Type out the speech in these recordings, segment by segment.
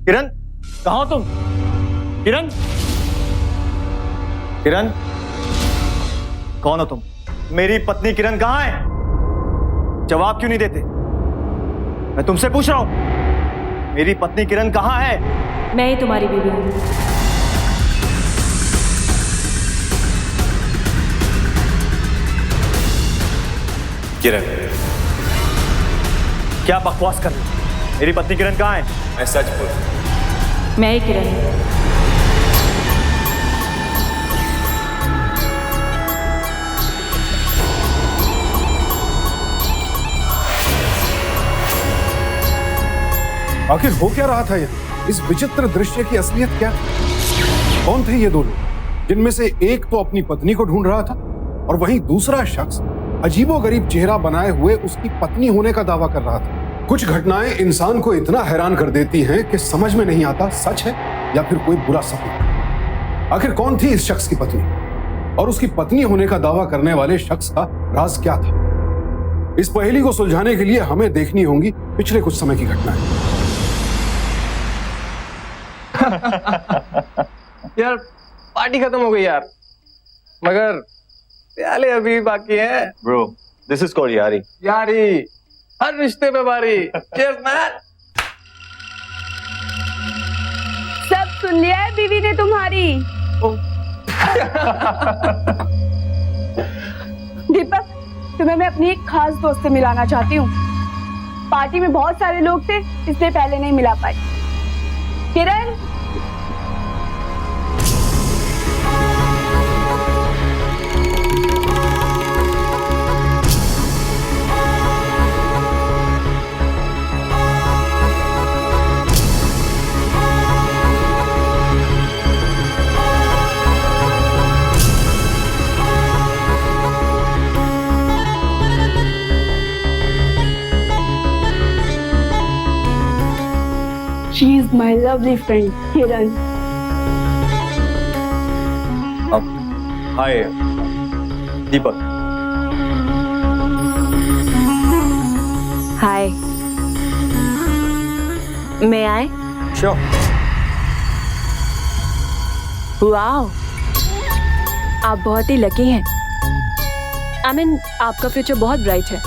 किरण, कहाँ हो तुम? किरण, किरण, कौन हो तुम? मेरी पत्नी किरण कहाँ है? जवाब क्यों नहीं देते? मैं तुमसे पूछ रहा हूं, मेरी पत्नी किरण कहाँ है? मैं ही तुम्हारी बीवी हूँ। किरण, क्या बकवास कर रही हो? मेरी पत्नी किरण कहाँ है? मैं सच बोल। मैं ही किरण हूँ। आखिर हो क्या रहा था यहाँ? इस विचित्र दृश्य की असलियत क्या थी? कौन थे ये दो लोग, जिनमें से एक तो अपनी पत्नी को ढूंढ रहा था और वहीं दूसरा शख्स अजीबोगरीब चेहरा बनाए हुए उसकी पत्नी होने का दावा कर रहा था। कुछ घटनाएं इंसान को इतना हैरान कर देती हैं कि समझ में नहीं आता सच है या फिर कोई बुरा सपना। आखिर कौन थी इस शख्स की पत्नी और उसकी पत्नी होने का दावा करने वाले शख्स का राज क्या था? इस पहेली को सुलझाने के लिए हमें देखनी होंगी पिछले कुछ समय की घटनाएं। यार पार्टी खत्म हो गई यार, मगर प्याले अभी बाकी हैं। ब्रो, दिस इज कॉल्ड यारी। यारी हर रिश्ते पे बारी। Cheers man. सब सुन लिया है बीवी ने तुम्हारी। दीपक, तुम्हें मैं अपनी एक खास दोस्त से मिलाना चाहती हूँ। पार्टी में बहुत सारे लोग थे, इसलिए पहले नहीं मिला पाई। किरण, she is my lovely friend, Kiran. हाय दीपक। हाय, मैं आए? श्योर। वाओ, आप बहुत ही लकी हैं। आई मीन, आपका फ्यूचर बहुत ब्राइट है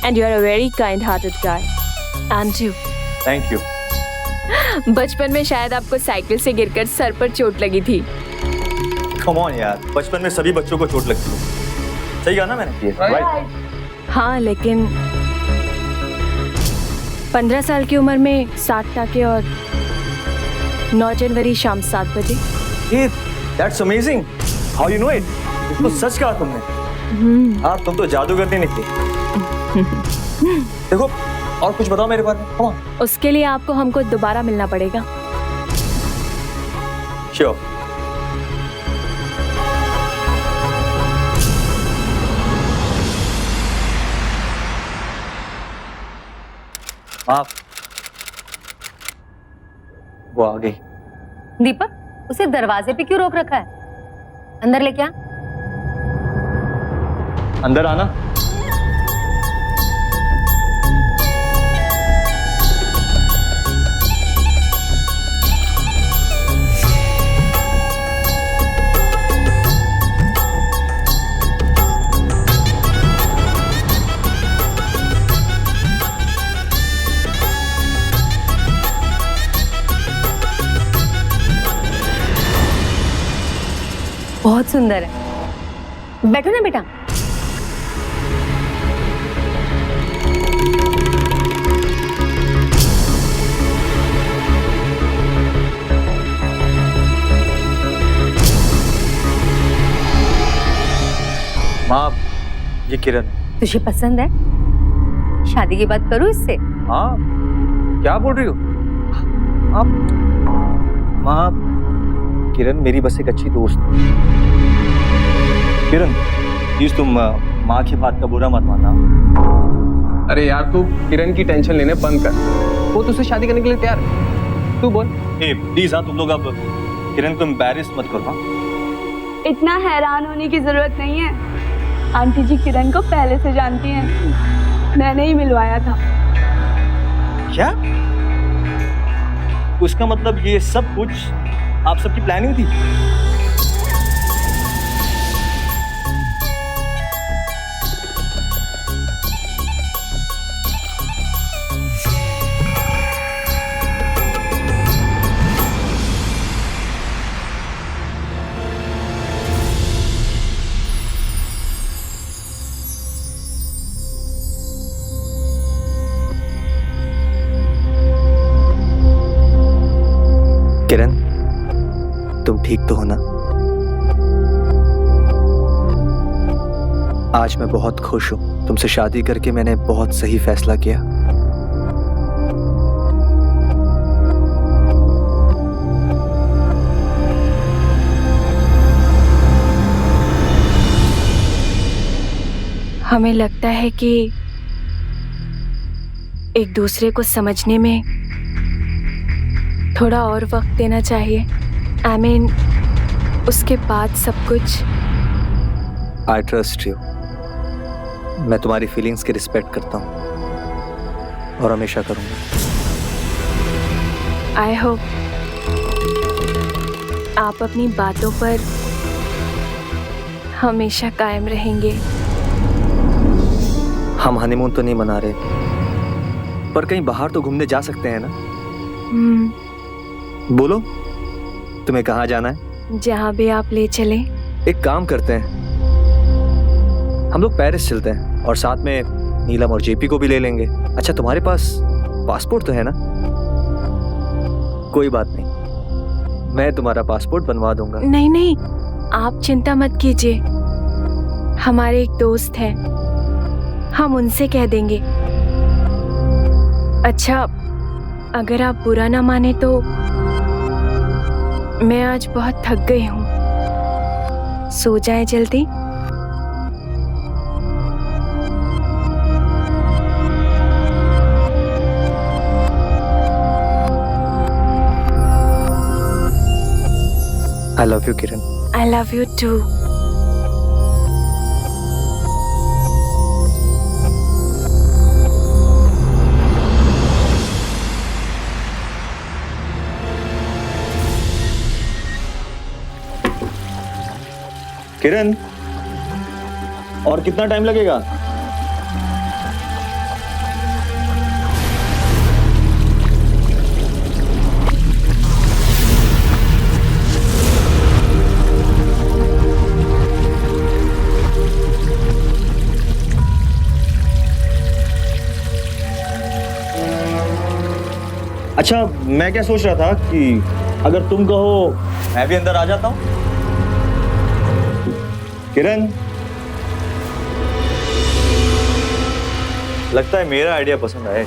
and you are a very kind hearted guy. And you. Thank you. बचपन में शायद आपको साइकिल से गिरकर सर पर चोट लगी थी। कम ऑन यार, बचपन में सभी बच्चों को चोट लगती है। सही कहा ना मैंने? राइट। हाँ, लेकिन 15 साल की उम्र में 7 टाके और 9 जनवरी शाम 7 बजे। That's amazing. How you know it? तो सच कहा तुमने। हाँ, तुम तो जादूगरनी निकली। देखो, और कुछ बताओ मेरे बारे में। Come on. उसके लिए आपको हमको दोबारा मिलना पड़ेगा। Sure. आप वो आ गई। दीपक, उसे दरवाजे पे क्यों रोक रखा है? अंदर लेके आ। अंदर आना। बहुत सुंदर है। बैठो ना बेटा। माँ, ये किरण। तुझे पसंद है? शादी की बात करूं इससे? हाँ, क्या बोल रही हो आप? माँ, किरण मेरी बस एक अच्छी दोस्त। किरण, प्लीज तुम माँ की बात का बुरा मत मानना। अरे यार, तू किरण की टेंशन लेने बंद कर। वो तुझसे शादी करने के लिए तैयार है। तू बोल। प्लीज हाँ, तुम लोग अब किरण को एम्बैरेस मत करो। हाँ, इतना हैरान होने की जरूरत नहीं है। आंटी जी किरण को पहले से जानती हैं। मैंने ही मिलवाया था। क्या? तो इसका मतलब ये सब कुछ आप सबकी प्लानिंग थी? किरण, तुम ठीक तो हो ना? आज मैं बहुत खुश हूं। तुमसे शादी करके मैंने बहुत सही फैसला किया। हमें लगता है कि एक दूसरे को समझने में थोड़ा और वक्त देना चाहिए। I mean, उसके बाद सब कुछ। I trust you. मैं तुम्हारी फीलिंग्स की रिस्पेक्ट करता हूँ और हमेशा करूंगा। I hope आप अपनी बातों पर हमेशा कायम रहेंगे। हम हनीमून तो नहीं मना रहे, पर कहीं बाहर तो घूमने जा सकते हैं ना? बोलो, तुम्हें कहाँ जाना है? जहाँ भी आप ले चले। एक काम करते हैं, हम लोग पेरिस चलते हैं और साथ में नीलम और जेपी को भी ले लेंगे। अच्छा, तुम्हारे पास पासपोर्ट तो है ना? कोई बात नहीं, मैं तुम्हारा पासपोर्ट बनवा दूंगा। नहीं नहीं, आप चिंता मत कीजिए। हमारे एक दोस्त हैं, हम उनसे कह देंगे। अच्छा, अगर आप बुरा ना माने तो मैं आज बहुत थक गई हूँ। सो जाए जल्दी। I love you, Kiran. I love you too. किरण, और कितना टाइम लगेगा? अच्छा, मैं क्या सोच रहा था कि अगर तुम कहो मैं भी अंदर आ जाता हूं। किरण, लगता है मेरा आइडिया पसंद आया।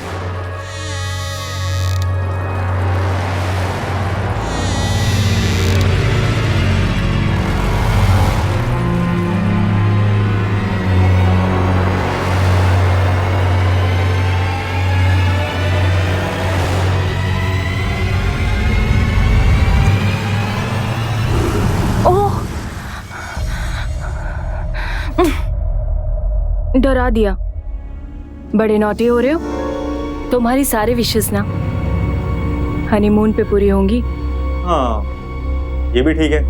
डरा दिया। बड़े नॉटी हो रहे हो। तुम्हारी सारी विशेष ना हनीमून पे पूरी होंगी। हाँ, ये भी ठीक है।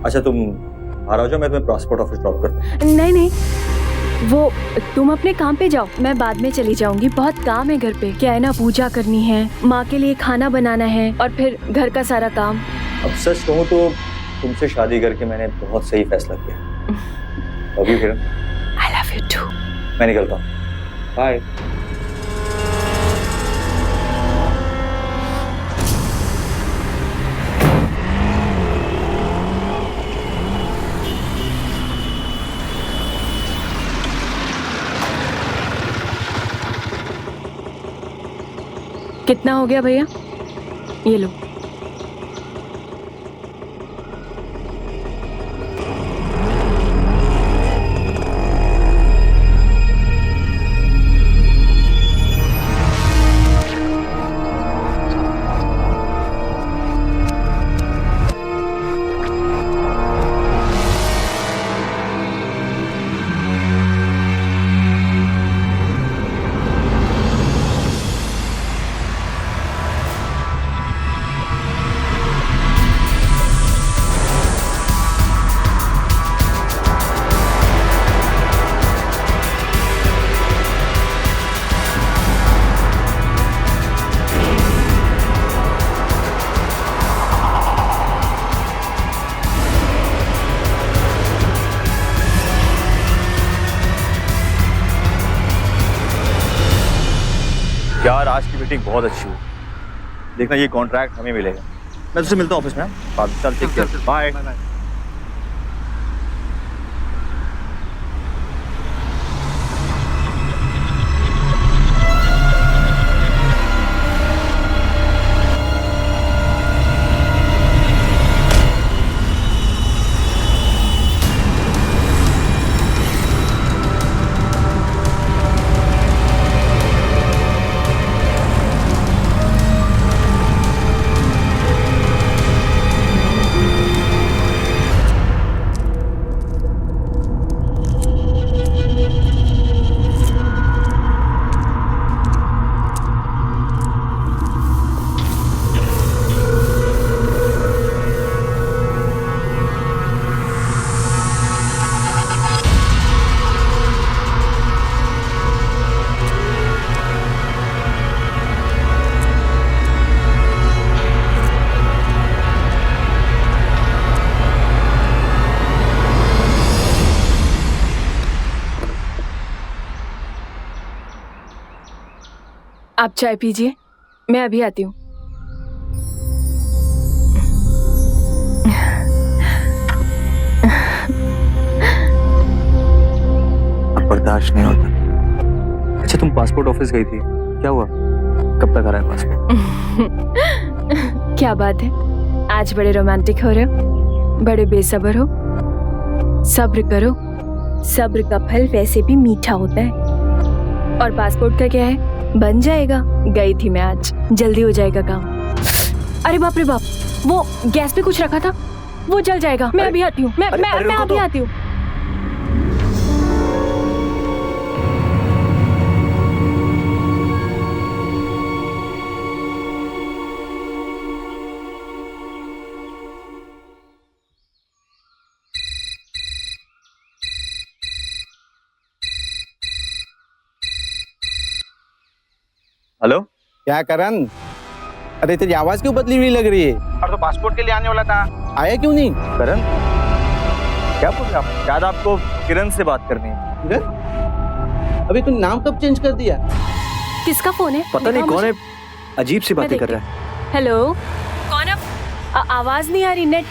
अच्छा, तुम बाहर आ जाओ, मैं तुम्हें पासपोर्ट ऑफिस ड्रॉप करता हूँ। नहीं नहीं, वो तुम अपने काम पे जाओ, मैं बाद में चली जाऊंगी। बहुत काम है घर पे। क्या है ना, पूजा करनी है, माँ के लिए खाना बनाना है और फिर घर का सारा काम। अब सच कहूँ तो तुमसे शादी करके मैंने बहुत सही फैसला किया। अभी फिर I love you too. मैं निकलता हूँ। बाय। कितना हो गया भैया? ये लो। मीटिंग बहुत अच्छी हुई। देखना ये कॉन्ट्रैक्ट हमें मिलेगा। मैं तुझसे मिलता हूँ ऑफिस में। बाद में। चल ठीक है, बाय। आप चाय पीजिए, मैं अभी आती हूँ। अब बर्दाश्त नहीं होता। अच्छा तुम पासपोर्ट ऑफिस गई थी, क्या हुआ? कब तक आ रहा है पासपोर्ट? क्या बात है, आज बड़े रोमांटिक हो रहे हो, बड़े बेसब्र हो। सब्र करो, सब्र का फल वैसे भी मीठा होता है। और पासपोर्ट का क्या है, बन जाएगा। गई थी मैं आज, जल्दी हो जाएगा काम। अरे बाप रे बाप, वो गैस पे कुछ रखा था, वो जल जाएगा। मैं अभी आती हूँ, मैं अभी आती हूँ। हेलो, क्या करण? अरे तेरी आवाज क्यों बदली हुई लग रही है? और तो पासपोर्ट के लिए आने वाला था। आया क्यों नहीं? करण क्या बोल रहे आप? शायद आपको किरण से बात करनी है। किरण? अभी तूने नाम कब चेंज कर दिया? किसका फोन है? पता नहीं कौन है, अजीब सी बातें कर देखती रहा है। हेलो, कौन? अब आवाज नहीं आ रही। नेट।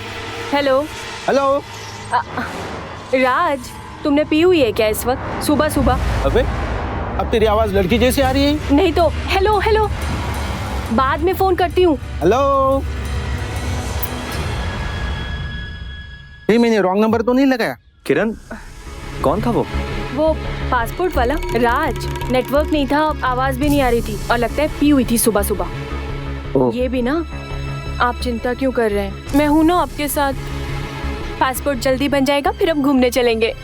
Hello hello. राज, तुमने पी हुई है क्या इस वक्त, सुबह सुबह? अबे अब तेरी आवाज लड़की जैसी आ रही है। नहीं तो हेलो हेलो, बाद में फोन करती हूँ। हेलो। ये मैंने रॉन्ग नंबर तो नहीं लगाया? किरण कौन था वो? वो पासपोर्ट वाला राज। नेटवर्क नहीं था, आवाज भी नहीं आ रही थी, और लगता है पी हुई थी सुबह सुबह। ये भी ना, आप चिंता क्यों कर रहे हैं, मैं हूं ना आपके साथ। पासपोर्ट जल्दी बन जाएगा, फिर हम घूमने चलेंगे।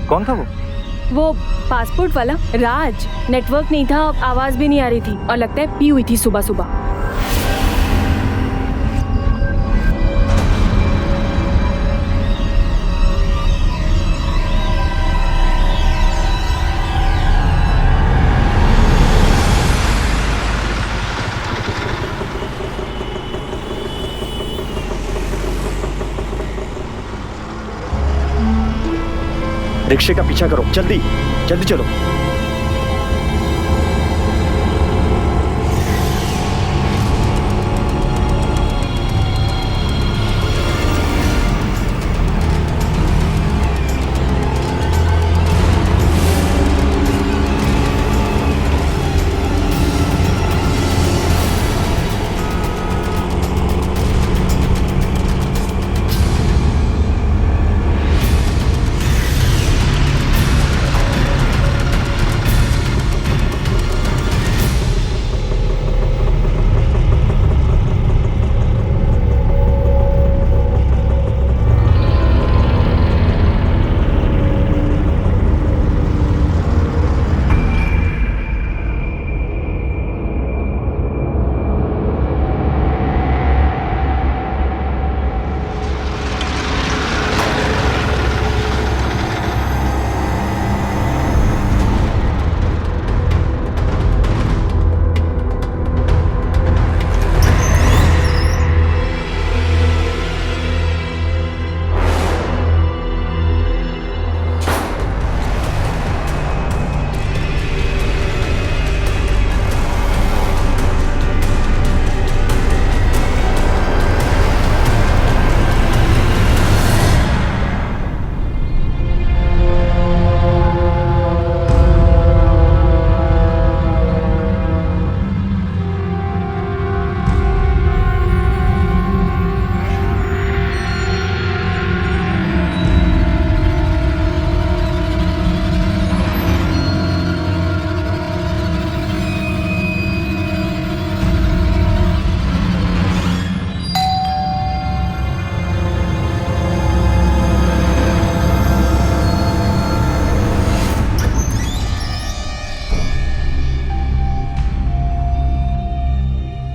कौन था वो? वो पासपोर्ट वाला राज। नेटवर्क नहीं था, आवाज भी नहीं आ रही थी, और लगता है पी हुई थी सुबह सुबह। रिक्शे का पीछा करो, जल्दी जल्दी चलो।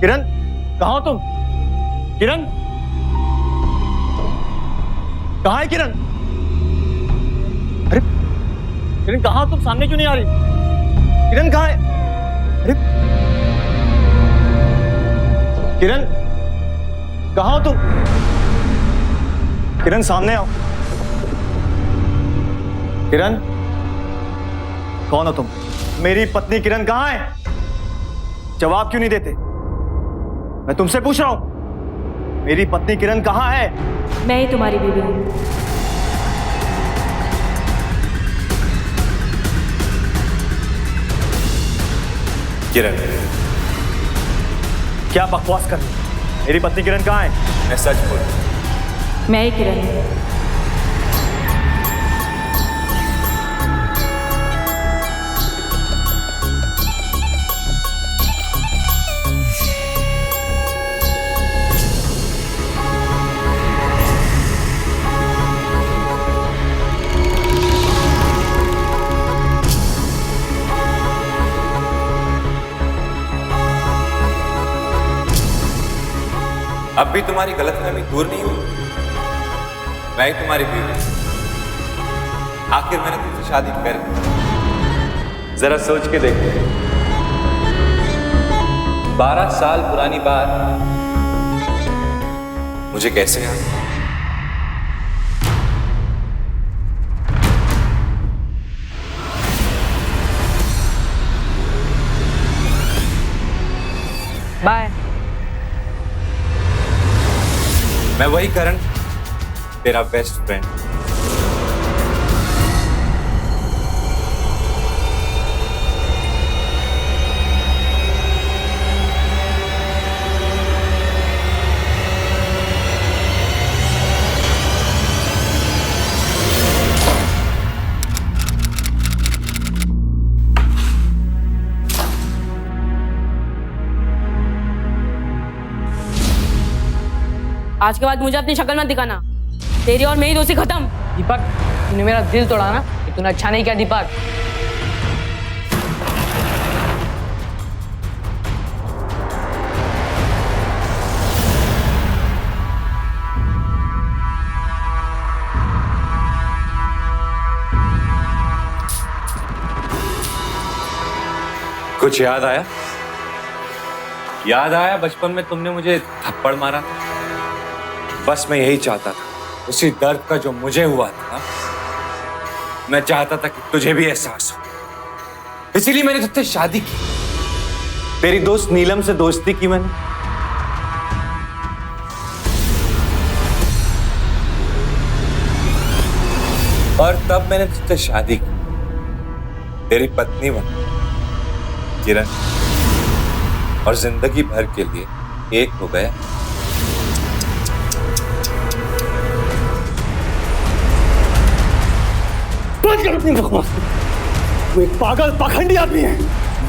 किरण, कहाँ हो तुम? किरण, कहाँ है किरण? अरे किरण, कहाँ हो तुम? सामने क्यों नहीं आ रही? किरण कहाँ है? अरे किरण, कहाँ हो तुम? किरण, सामने आओ। किरण, कौन हो तुम? मेरी पत्नी किरण कहाँ है? जवाब क्यों नहीं देते? मैं तुमसे पूछ रहा हूं, मेरी पत्नी किरण कहाँ है? मैं ही तुम्हारी बीवी हूँ। किरण, क्या बकवास कर रही हो? मेरी पत्नी किरण कहाँ है? मैं सच बोल रहा हूं। मैं ही किरण हूँ। अब भी तुम्हारी गलतफहमी दूर नहीं हुई? मैं ही तुम्हारी बीवी। आखिर मैंने तुमसे शादी कर दी। जरा सोच के देखो, 12 साल पुरानी बात मुझे कैसे याद? बाय। मैं वही करण, तेरा बेस्ट फ्रेंड। आज के बाद मुझे अपनी शक्ल मत दिखाना। तेरी और मेरी दोस्ती खत्म। दीपक, तूने मेरा दिल तोड़ा ना, तूने अच्छा नहीं किया दीपक। कुछ याद आया? याद आया बचपन में तुमने मुझे थप्पड़ मारा? बस मैं यही चाहता था, उसी दर्द का जो मुझे हुआ था, मैं चाहता था कि तुझे भी एहसास हो। इसीलिए मैंने तुझसे शादी की। तेरी दोस्त नीलम से दोस्ती की मैंने। और तब मैंने तुझसे शादी की, तेरी पत्नी बन किरण, और जिंदगी भर के लिए एक हो गया। बंद कर अपनी बकवास। वो एक पागल पाखंडी आदमी है,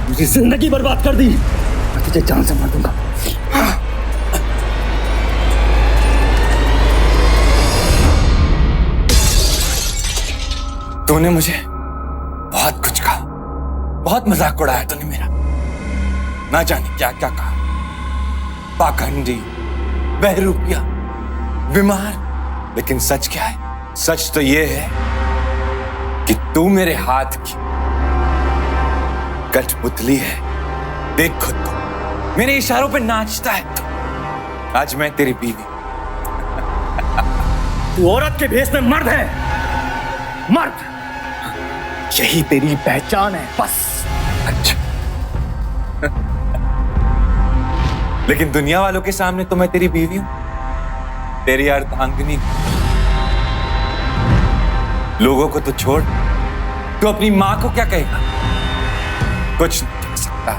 मुझे जिंदगी बर्बाद कर दी। मैं तुझे जान से मार दूंगा। तूने मुझे बहुत कुछ कहा, बहुत मजाक उड़ाया तूने मेरा, ना जाने क्या क्या कहा। पाखंडी, बहरूपिया, बीमार। लेकिन सच क्या है? सच तो ये है कि तू मेरे हाथ की कठपुतली है। देख खुद को, मेरे इशारों पे नाचता है तू। आज मैं तेरी बीवी। तू औरत के भेष में मर्द है, मर्द। यही तेरी पहचान है, बस। अच्छा। लेकिन दुनिया वालों के सामने तो मैं तेरी बीवी हूं, तेरी अर्धांगिनी। लोगों को तो छोड़, तू अपनी मां को क्या कहेगा? कुछ नहीं कह सकता।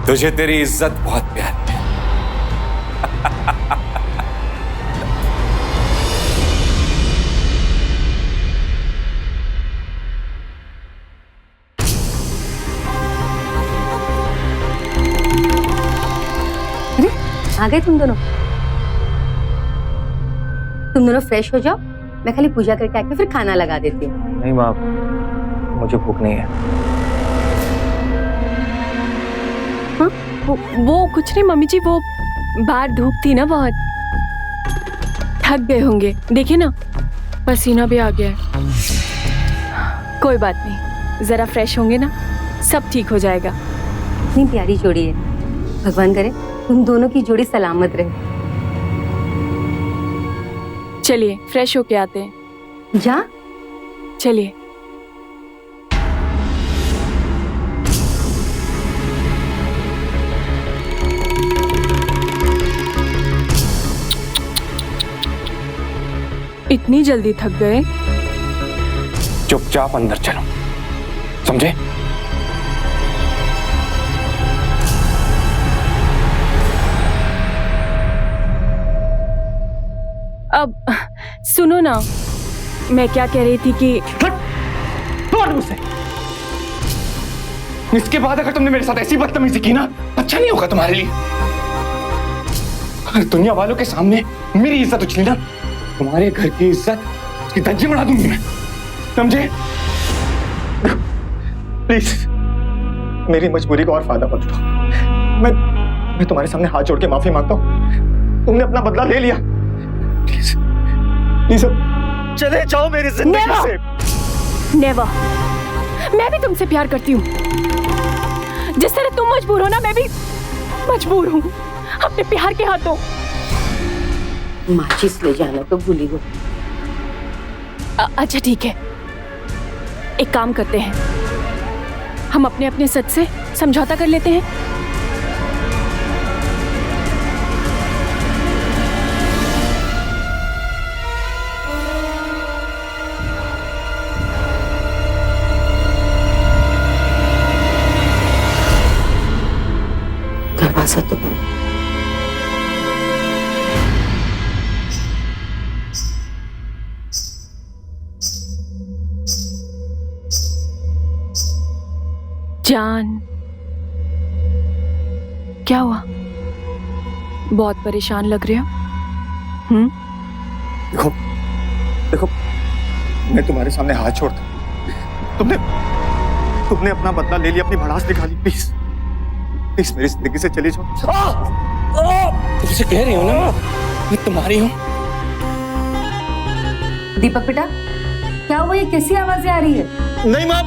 तुझे तेरी इज्जत बहुत प्यारी है। आ गए तुम दोनों? तुम दोनों फ्रेश हो जाओ, मैं खाली पूजा करके आके फिर खाना लगा देती हूँ। नहीं माँ, मुझे भूख नहीं है। वो कुछ नहीं मम्मी जी, वो बाहर धूप थी ना बहुत, थक गए होंगे। देखिए ना पसीना भी आ गया है। कोई बात नहीं, जरा फ्रेश होंगे ना सब ठीक हो जाएगा। इतनी प्यारी जोड़ी है, भगवान करे तुम दोनों की जोड़ी सलामत रहे। चलिए फ्रेश होके आते हैं। जा। चलिए। इतनी जल्दी थक गए? चुपचाप अंदर चलो, समझे? अब सुनो ना, मैं क्या कह रही थी कि मुझसे इसके बाद अगर तुमने मेरे साथ ऐसी बदतमीजी की ना, अच्छा नहीं होगा तुम्हारे लिए। अगर दुनिया वालों के सामने मेरी इज्जत उछली ना, तुम्हारे घर की इज्जत उसकी धज्जी बढ़ा दूंगी मैं, समझे? प्लीज मेरी मजबूरी का और फायदा मत उठाओ। मैं तुम्हारे सामने हाथ जोड़ के माफी मांगता हूँ, तुमने अपना बदला ले लिया। प्लीज प्लीज चले जाओ मेरी जिंदगी से। नेवर। मैं भी तुमसे प्यार करती हूँ, जिस तरह तुम मजबूर हो ना मैं भी मजबूर हूँ अपने प्यार के हाथों। माचिस ले जाना तो भूली हो। अच्छा ठीक है, एक काम करते हैं, हम अपने अपने सच से समझौता कर लेते हैं। दरवाजा तो जान, क्या हुआ? बहुत परेशान लग रहे हो। देखो देखो, मैं तुम्हारे सामने हाथ छोड़ता हूं। तुमने अपना बदला ले लिया, अपनी भड़ास दिखा ली। प्लीज प्लीज मेरी जिंदगी से चली जाओ। तुमसे कह रही हूँ ना मैं तुम्हारी हूँ। दीपक बेटा, क्या हुआ? ये कैसी आवाजें आ रही है? नहीं माँ,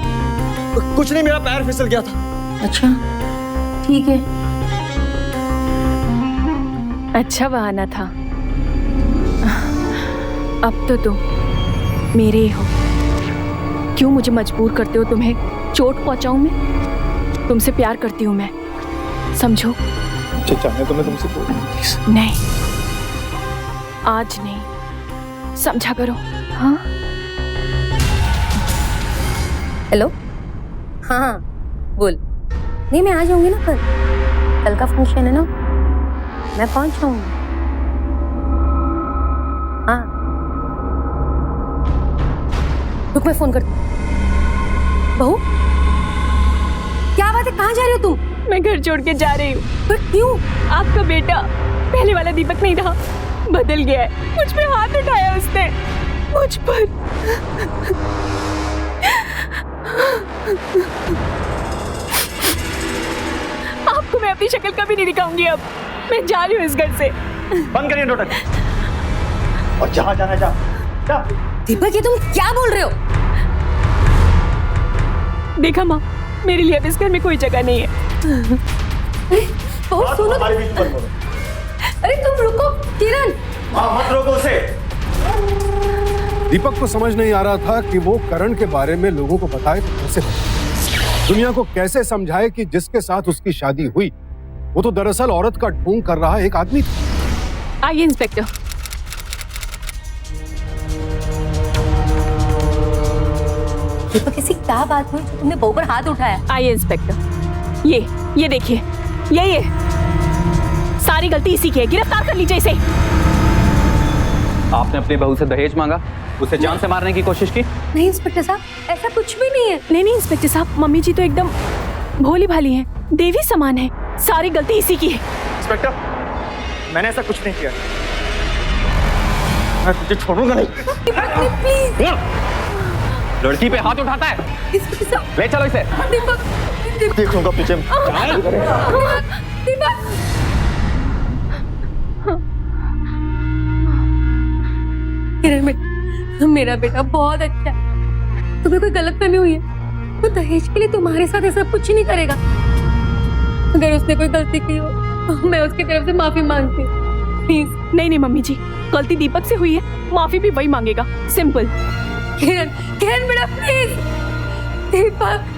कुछ नहीं, मेरा पैर फिसल गया था। अच्छा ठीक है। अच्छा बहाना था। अब तो तुम मेरे ही हो। क्यों मुझे मजबूर करते हो तुम्हें चोट पहुंचाऊं मैं? तुमसे प्यार करती हूं मैं, समझो। चाहने तो मैं तुमसे बोलूं। नहीं, आज नहीं, समझा करो। हाँ हेलो। हाँ बोल। नहीं मैं आ जाऊंगी ना कल का फंक्शन है ना, मैं पहुंच जाऊंगी। हाँ रुक, मैं फोन करती हूँ। बहू क्या बात है, कहाँ जा रही हो तुम? मैं घर छोड़ के जा रही हूँ। पर क्यों? आपका बेटा पहले वाला दीपक नहीं रहा, बदल गया है। मुझ पे हाथ उठाया उसने, मुझ पर। आपको मैं अपनी शक्ल कभी नहीं दिखाऊंगी। अब मैं जा रही हूँ इस घर से। बंद करिए नाटक, और जहाँ जाना जा। दीपक ये तुम क्या बोल रहे हो? देखा माँ, मेरे लिए अब इस घर में कोई जगह नहीं है। बहुत सुनो। अरे तुम रुको किरण। मत रोको उसे। दीपक को समझ नहीं आ रहा था कि वो करण के बारे में लोगों को बताए तो कैसे बताए, दुनिया को कैसे समझाए कि जिसके साथ उसकी शादी हुई वो तो दरअसल औरत का ढोंग कर रहा एक आदमी था। आइए इंस्पेक्टर। दीपक ऐसी क्या बात हुई जो तुमने बहू पर हाथ उठाया? आइए इंस्पेक्टर, ये देखिए, ये सारी गलती इसी की है। गिरफ्तार कर लीजिए इसे। आपने अपनी बहू से दहेज मांगा, उसे जान से मारने की कोशिश की? नहीं इंस्पेक्टर साहब, ऐसा कुछ भी नहीं है। नहीं इंस्पेक्टर साहब, मम्मी जी तो एकदम भोली भाली हैं, देवी समान है। सारी गलती इसी की है। इंस्पेक्टर, मैंने ऐसा कुछ नहीं किया। मैं तुझे छोड़ूंगा नहीं। प्लीज। लड़की पे हाथ उठाता है, ले चलो इसे। दीपक देख लूंगा पीछे। दीपक किरण बेटा, मेरा बेटा बहुत अच्छा है। तुम्हें कोई गलतफहमी हुई है? वो दहेज के लिए तुम्हारे साथ ऐसा कुछ ही नहीं करेगा। अगर उसने कोई गलती की हो तो मैं उसकी तरफ से माफी मांगती हूँ, प्लीज। नहीं नहीं मम्मी जी, गलती दीपक से हुई है, माफी भी वही मांगेगा, सिंपल। किरण, किरण बेटा प्लीज। दीपक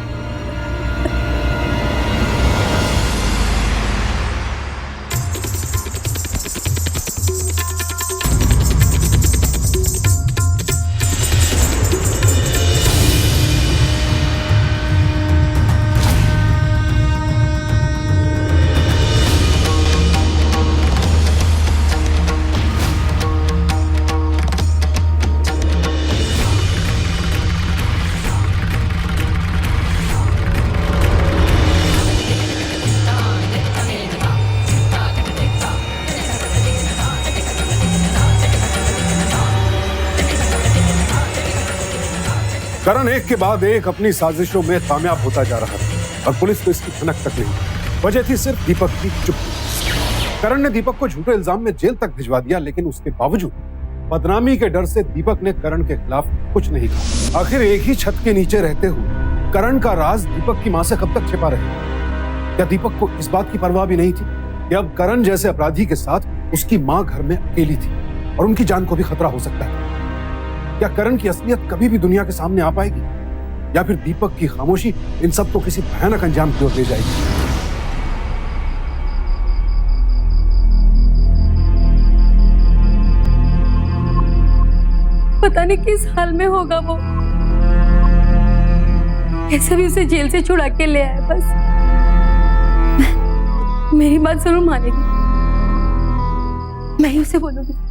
करण एक के बाद एक अपनी साजिशों में कामयाब होता जा रहा था और पुलिस को इसकी भनक तक नहीं। वजह थी सिर्फ दीपक की चुप्पी। करण ने दीपक को झूठे इल्जाम में जेल तक भिजवा दिया, लेकिन उसके बावजूद बदनामी के डर से दीपक ने करण के खिलाफ कुछ नहीं कहा। आखिर एक ही छत के नीचे रहते हुए करण का राज दीपक की मां से कब तक छिपा रहे? क्या दीपक को इस बात की परवाह भी नहीं थी कि अब करण जैसे अपराधी के साथ उसकी मां घर में अकेली थी और उनकी जान को भी खतरा हो सकता है? क्या करण की असलियत कभी भी दुनिया के सामने आ पाएगी, या फिर दीपक की खामोशी इन सबको किसी भयानक अंजाम की ओर ले जाएगी? पता नहीं किस हाल में होगा वो। कैसे भी उसे जेल से छुड़ा के ले आए, बस मेरी बात जरूर मानेगी। मैं ही उसे बोलूंगी।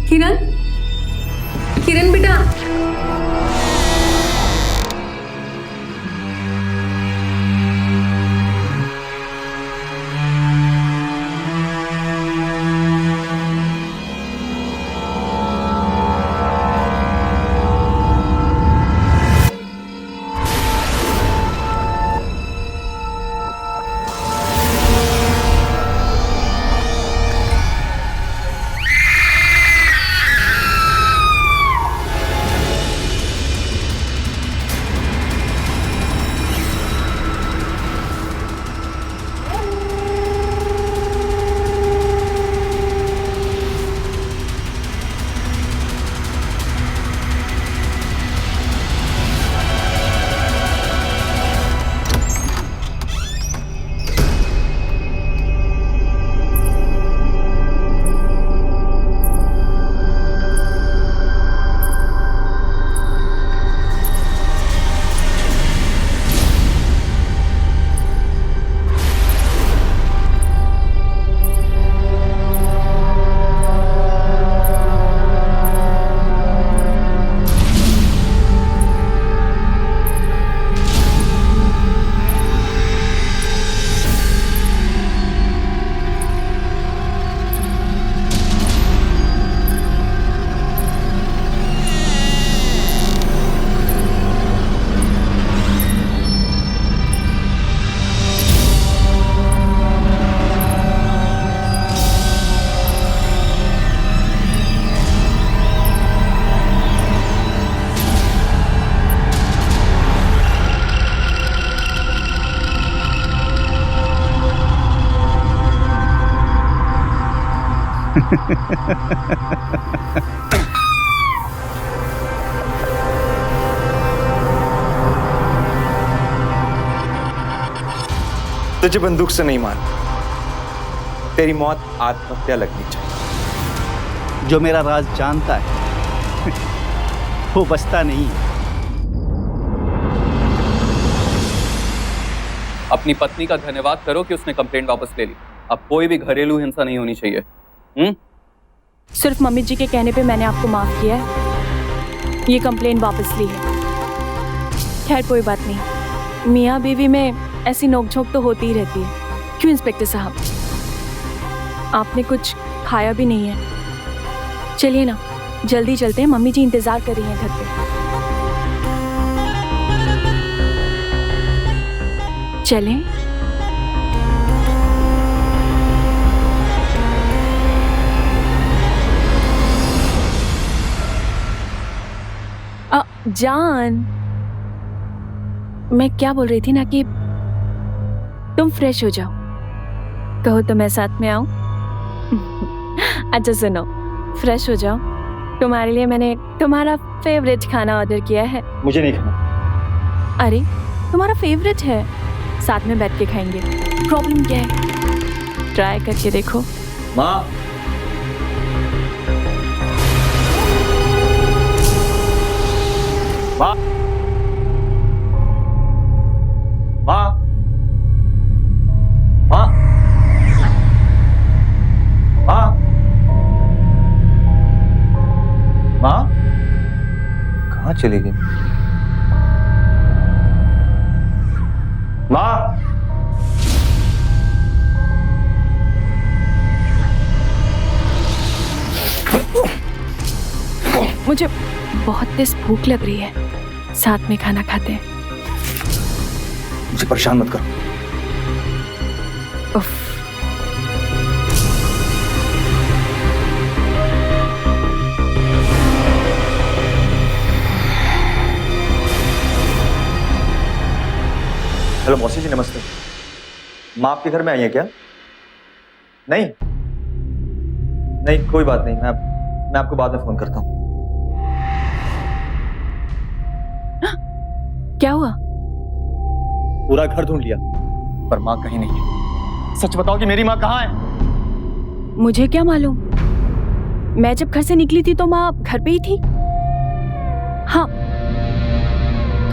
किरण, किरण बेटा, तुझे बंदूक से नहीं मार, तेरी मौत आत्महत्या लगनी चाहिए। जो मेरा राज जानता है वो बचता नहीं है। अपनी पत्नी का धन्यवाद करो कि उसने कंप्लेंट वापस ले ली। अब कोई भी घरेलू हिंसा नहीं होनी चाहिए। सिर्फ मम्मी जी के कहने पे मैंने आपको माफ किया है, ये कंप्लेंट वापस ली है। खैर कोई बात नहीं, मियाँ बीवी में ऐसी नोकझोंक तो होती ही रहती है। क्यों इंस्पेक्टर साहब, आपने कुछ खाया भी नहीं है, चलिए ना, जल्दी चलते हैं, मम्मी जी इंतजार कर रही हैं घर पे। चलें? जान, मैं क्या बोल रही थी ना कि तुम फ्रेश हो जाओ, कहो तो मैं साथ में आऊं? अच्छा सुनो, फ्रेश हो जाओ, तुम्हारे लिए मैंने तुम्हारा फेवरेट खाना ऑर्डर किया है। मुझे नहीं खाना। अरे तुम्हारा फेवरेट है, साथ में बैठ के खाएंगे, प्रॉब्लम क्या है? ट्राई करके देखो। माँ, माँ, माँ, माँ, माँ, माँ, कहाँ चली गई? माँ, मुझे बहुत तेज भूख लग रही है, साथ में खाना खाते हैं। मुझे परेशान मत करो। उफ। हेलो मौसी जी, नमस्ते। माँ आपके घर में आई है क्या? नहीं नहीं, कोई बात नहीं, मैं आपको बाद में फोन करता हूँ। क्या हुआ? पूरा घर ढूंढ लिया पर माँ कहीं नहीं है। सच बताओ कि मेरी माँ कहाँ है? मुझे क्या मालूम, मैं जब घर से निकली थी तो माँ घर पे ही थी। हाँ,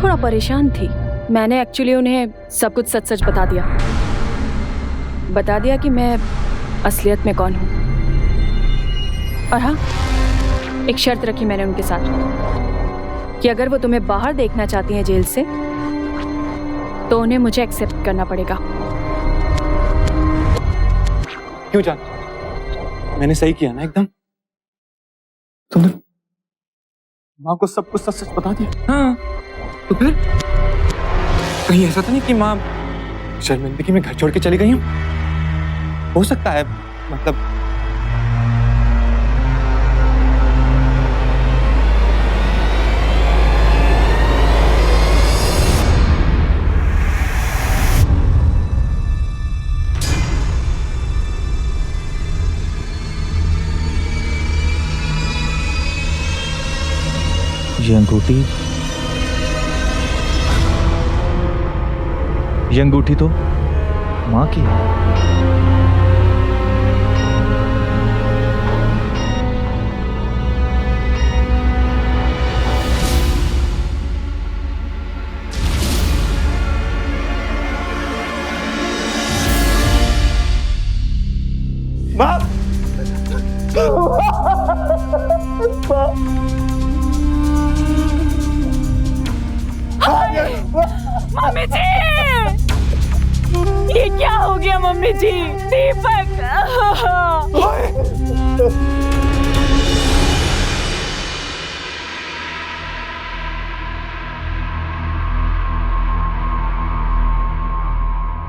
थोड़ा परेशान थी। मैंने एक्चुअली उन्हें सब कुछ सच सच बता दिया कि मैं असलियत में कौन हूँ। और हाँ, एक शर्त रखी मैंने उनके साथ कि अगर वो तुम्हें बाहर देखना चाहती हैं जेल से तो उन्हें मुझे एक्सेप्ट करना पड़ेगा। क्यों जान, मैंने सही किया ना एकदम? तुमने माँ को सब कुछ सच सच बता दिया? हाँ, तो फिर कहीं ऐसा तो नहीं कि माँ शर्मिंदगी में घर छोड़ के चली गई हूँ? हो सकता है, मतलब ये अंगूठी तो माँ की है। माँ, मम्मी जी, ये क्या हो गया मम्मी जी? दीपक!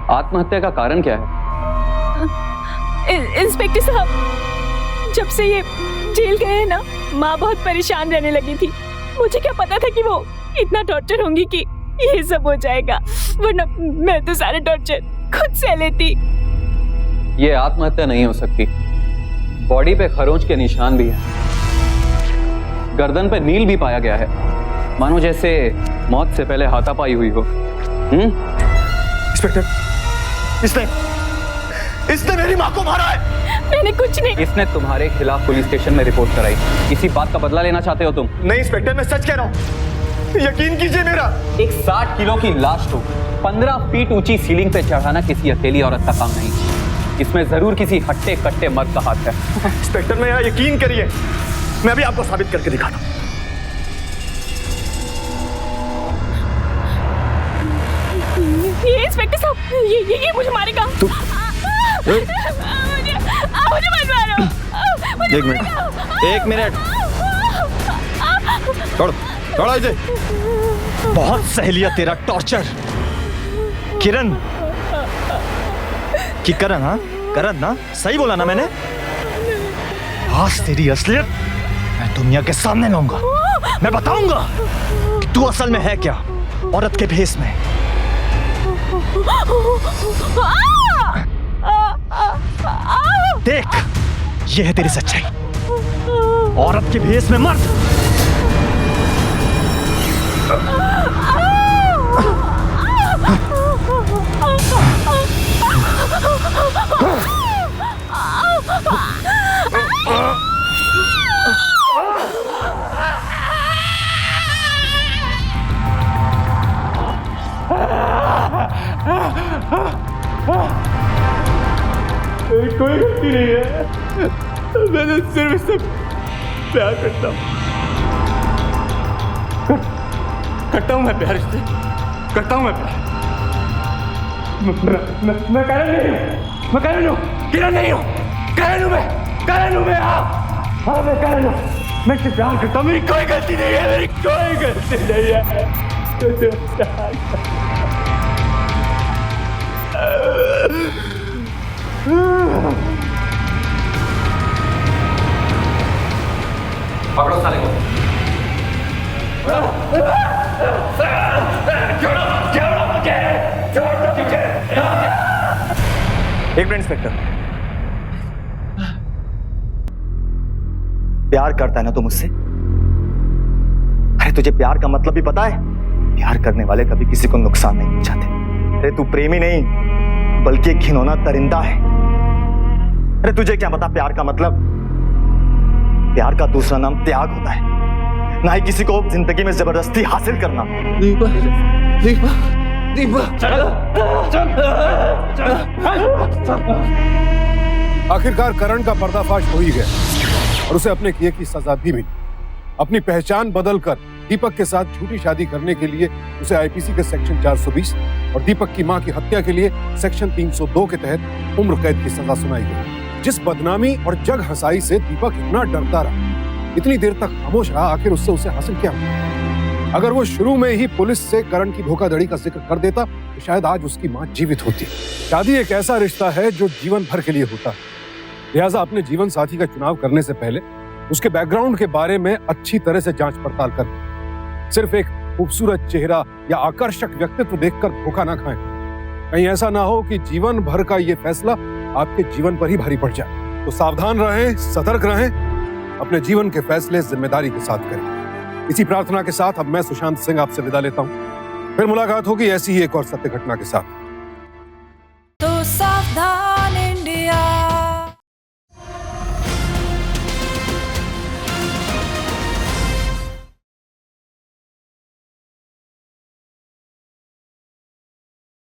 आत्महत्या का कारण क्या है? इंस्पेक्टर साहब, जब से ये जेल गए हैं ना, माँ बहुत परेशान रहने लगी थी। मुझे क्या पता था कि वो इतना टॉर्चर होंगी कि ये सब हो जाएगा, वरना मैं तो सारे टॉर्चर खुद से लेती। ये आत्महत्या नहीं हो सकती। बॉडी पे खरोंच के निशान भी हैं। गर्दन पे नील भी पाया गया है, मानो जैसे मौत से पहले हाथापाई हुई हो। इंस्पेक्टर, इसने मेरी माँ को मारा है। मैंने कुछ नहीं। इसने तुम्हारे खिलाफ पुलिस स्टेशन में रिपोर्ट कराई। इसी बात का बदला लेना चाहते हो तुम? नहीं इंस्पेक्टर, मैं सच कह रहा हूँ, यकीन कीजिए मेरा। एक 60 किलो की लाश को 15 फीट ऊंची सीलिंग पे चढ़ाना किसी अकेली औरत का काम नहीं। इसमें जरूर किसी हट्टे कट्टे मर्द का हाथ है। इंस्पेक्टर, मैं यकीन करिए, मैं अभी आपको साबित करके दिखाता हूँ। ये इंस्पेक्टर साहब, ये मुझे मारेगा। मुझे मत मारो। मुझे एक मिनट, एक मिनट, छोड़ छोड़ इसे। बहुत सहेलिया तेरा टॉर्चर। किरण कि करण, हाँ करण ना, सही बोला ना मैंने? आज तेरी असलियत मैं दुनिया के सामने लाऊंगा। मैं बताऊंगा कि तू असल में है क्या, औरत के भेष में। देख, ये है तेरी सच्चाई। औरत के भेष में मर्द। कोई गलती नहीं है, मैं सिर्फ इससे प्यार करता हूँ। करता हूँ मैं प्यार इससे, करता हूँ मैं प्यार। मैं करण नहीं हूँ, मैं करण हूँ, किरण नहीं हूँ। करण हूँ मैं, करण हूँ मैं। हाँ मैं करण हूँ, मैं इससे प्यार करता हूँ। मेरी कोई गलती नहीं है, मेरी कोई गलती नहीं है। पकड़ो साले को। एक मिनट इंस्पेक्टर, प्यार करता है ना तू मुझसे? अरे तुझे प्यार का मतलब भी पता है? प्यार करने वाले कभी किसी को नुकसान नहीं पहुंचाते। अरे तू प्रेमी नहीं बल्कि एक घिनौना दरिंदा है। अरे तुझे क्या पता प्यार का मतलब? प्यार का दूसरा नाम त्याग होता है, ना ही किसी को जिंदगी में जबरदस्ती हासिल करना। दीपा, दीपा, दीपा, आखिरकार करण का पर्दाफाश हो ही गया और उसे अपने किए की सजा भी मिली। अपनी पहचान बदलकर दीपक के साथ झूठी शादी करने के लिए उसे आईपीसी के सेक्शन 420 और दीपक की मां की हत्या के लिए सेक्शन 302 के तहत उम्र कैद की सजा सुनाई गई। जिस बदनामी और जग हंसाई से दीपक इतना डरता रहा, इतनी देर तक खामोश रहा, आखिर उससे उसे हासिल क्या हुआ? अगर वो शुरू में ही पुलिस से करण की धोखाधड़ी का जिक्र कर देता तो शायद आज उसकी मां जीवित होती। शादी एक ऐसा रिश्ता है जो जीवन भर के लिए होता है, लिहाजा अपने जीवन साथी का चुनाव करने से पहले उसके बैकग्राउंड के बारे में अच्छी तरह से जांच पड़ताल कर। सिर्फ एक खूबसूरत चेहरा या आकर्षक व्यक्तित्व देखकर धोखा ना खाएं। कहीं ऐसा ना हो कि जीवन भर का ये फैसला आपके जीवन पर ही भारी पड़ जाए। तो सावधान रहें, सतर्क रहें, अपने जीवन के फैसले जिम्मेदारी के साथ करें। इसी प्रार्थना के साथ अब मैं सुशांत सिंह आपसे विदा लेता हूं। फिर मुलाकात होगी ऐसी ही एक और सत्य घटना के साथ।